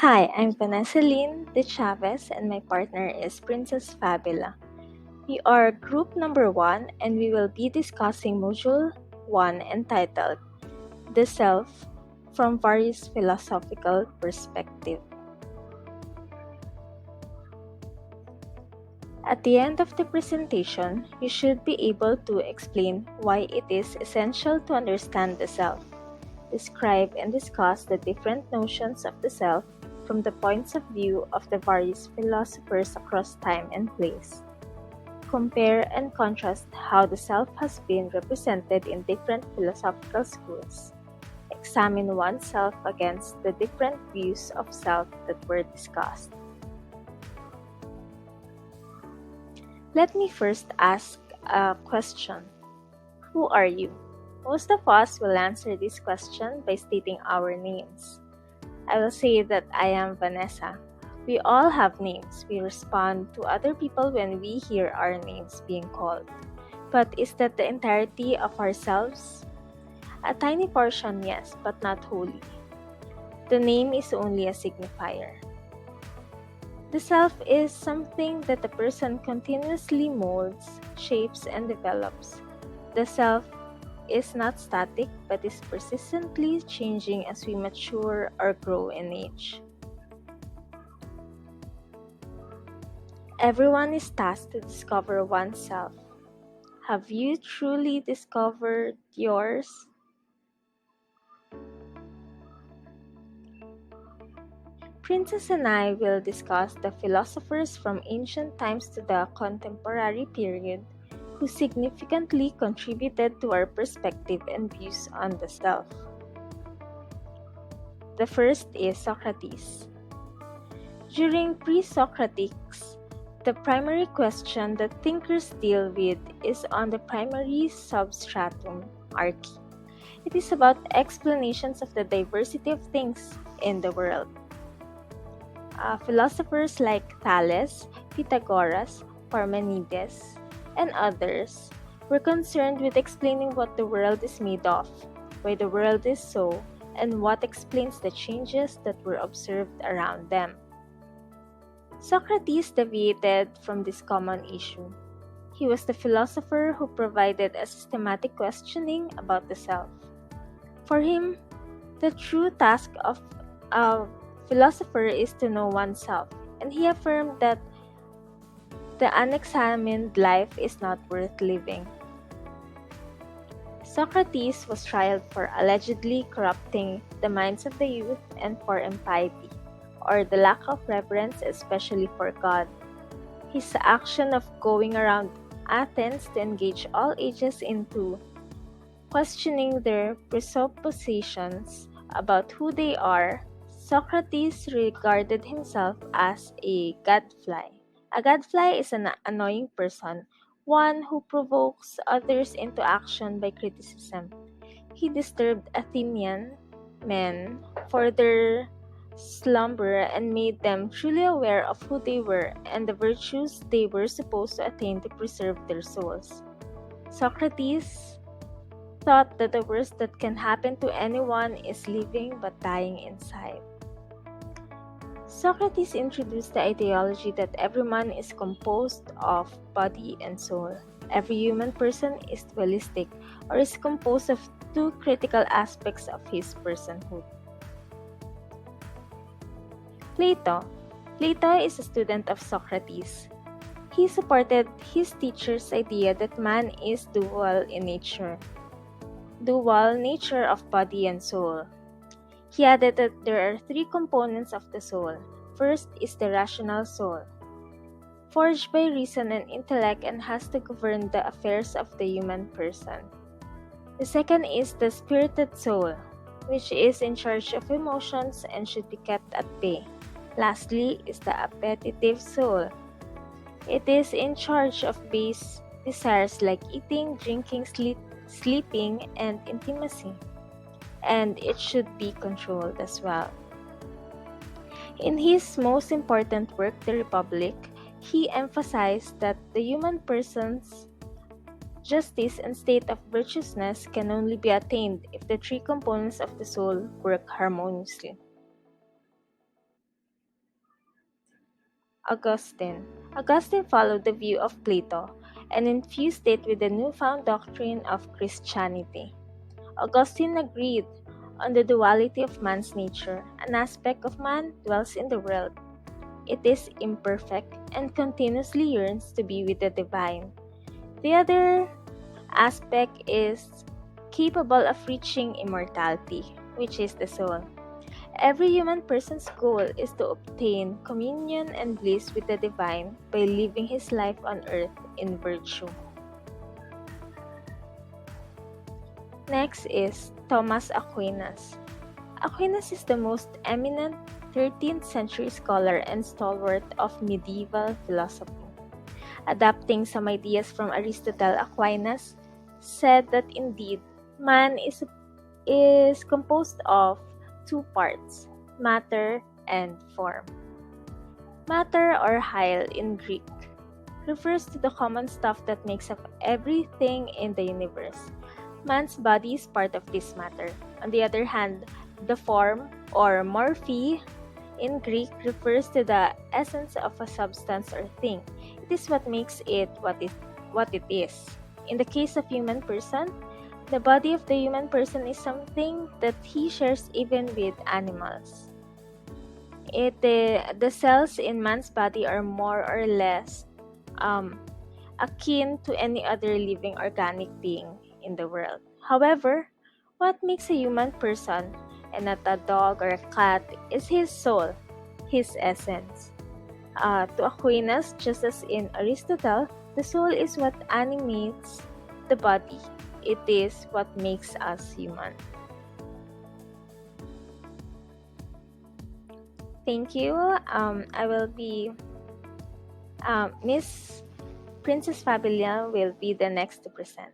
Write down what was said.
Hi, I'm Vanessa Lynn, the Chavez, and my partner is Princess Fabila. We are group number 1 and we will be discussing Module 1 entitled The Self from various philosophical perspectives. At the end of the presentation, you should be able to explain why it is essential to understand the self, describe and discuss the different notions of the self from the points of view of the various philosophers across time and place. Compare and contrast how the self has been represented in different philosophical schools. Examine oneself against the different views of self that were discussed. Let me first ask a question. Who are you? Most of us will answer this question by stating our names. I will say that I am Vanessa. We all have names. We respond to other people when we hear our names being called. But is that the entirety of ourselves? A tiny portion, yes, but not wholly. The name is only a signifier. The self is something that a person continuously molds, shapes, and develops. The self is not static but is persistently changing as we mature or grow in age. Everyone is tasked to discover oneself. Have you truly discovered yours? Princess and I will discuss the philosophers from ancient times to the contemporary period who significantly contributed to our perspective and views on the self. The first is Socrates. During pre-Socratics, the primary question that thinkers deal with is on the primary substratum, arche. It is about explanations of the diversity of things in the world. Philosophers like Thales, Pythagoras, Parmenides, and others were concerned with explaining what the world is made of, why the world is so, and what explains the changes that were observed around them. Socrates deviated from this common issue. He was the philosopher who provided a systematic questioning about the self. For him, the true task of a philosopher is to know oneself, and he affirmed that the unexamined life is not worth living. Socrates was tried for allegedly corrupting the minds of the youth and for impiety, or the lack of reverence, especially for God. His action of going around Athens to engage all ages into questioning their presuppositions about who they are, Socrates regarded himself as a gadfly. A gadfly is an annoying person, one who provokes others into action by criticism. He disturbed Athenian men for their slumber and made them truly aware of who they were and the virtues they were supposed to attain to preserve their souls. Socrates thought that the worst that can happen to anyone is living but dying inside. Socrates introduced the ideology that every man is composed of body and soul. Every human person is dualistic or is composed of two critical aspects of his personhood. Plato. Plato is a student of Socrates. He supported his teacher's idea that man is dual in nature. Dual nature of body and soul. He added that there are three components of the soul. First is the rational soul, forged by reason and intellect and has to govern the affairs of the human person. The second is the spirited soul, which is in charge of emotions and should be kept at bay. Lastly is the appetitive soul. It is in charge of base desires like eating, drinking, sleeping, and intimacy. And it should be controlled as well. In his most important work, The Republic, he emphasized that the human person's justice and state of virtuousness can only be attained if the three components of the soul work harmoniously. Augustine. Augustine followed the view of Plato and infused it with the newfound doctrine of Christianity. Augustine agreed on the duality of man's nature. An aspect of man dwells in the world. It is imperfect and continuously yearns to be with the divine. The other aspect is capable of reaching immortality, which is the soul. Every human person's goal is to obtain communion and bliss with the divine by living his life on earth in virtue. Next is Thomas Aquinas. Aquinas is the most eminent 13th century scholar and stalwart of medieval philosophy. Adapting some ideas from Aristotle, Aquinas said that indeed man is composed of two parts, matter and form. Matter, or hyle in Greek, refers to the common stuff that makes up everything in the universe. Man's body is part of this matter. On the other hand, the form, or morphe, in Greek refers to the essence of a substance or thing. It is what makes it what it is. In the case of human person, the body of the human person is something that he shares even with animals. The cells in man's body are more or less akin to any other living organic being in the world. However, what makes a human person and not a dog or a cat is his soul, his essence. To Aquinas, just as in Aristotle, the soul is what animates the body. It is what makes us human. Thank you. I will be Miss Princess Fabila will be the next to present.